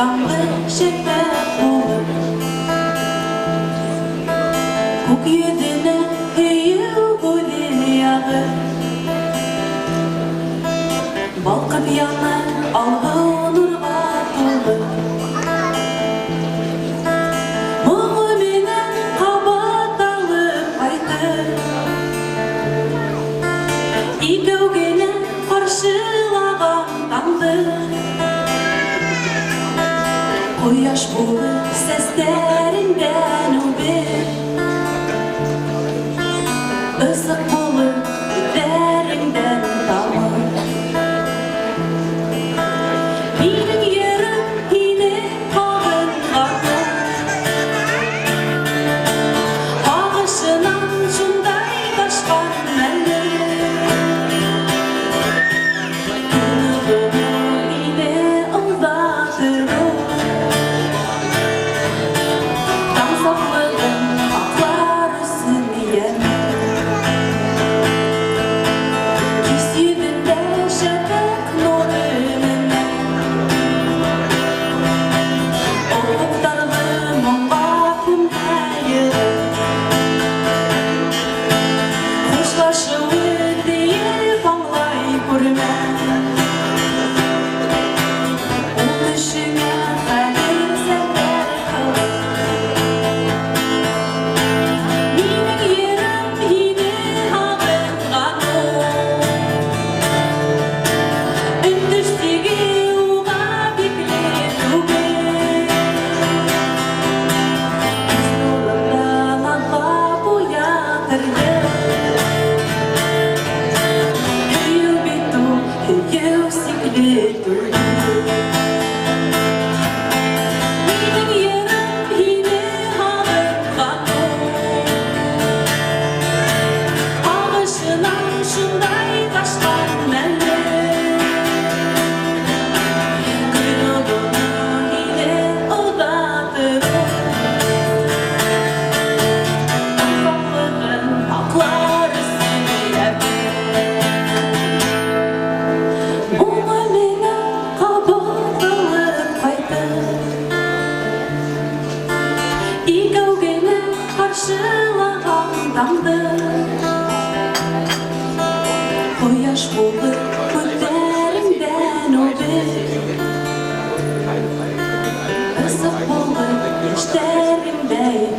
Damlı şeker olur Kuk yüzüne hıyıl gülü yağır Balkıp yanar algı nurga tulur Muğu menen kabat alıp kaytır İkövgene karşılağan tamdır Koyaş bulur seslerinden öber Isık bulur derinden tamır Benim yerim yine kağın vardı Ağışınan şunday başkan melli Kınıdığını yine uzatır Koyaş bulur gözlerimden öber Isık bulur işlerimde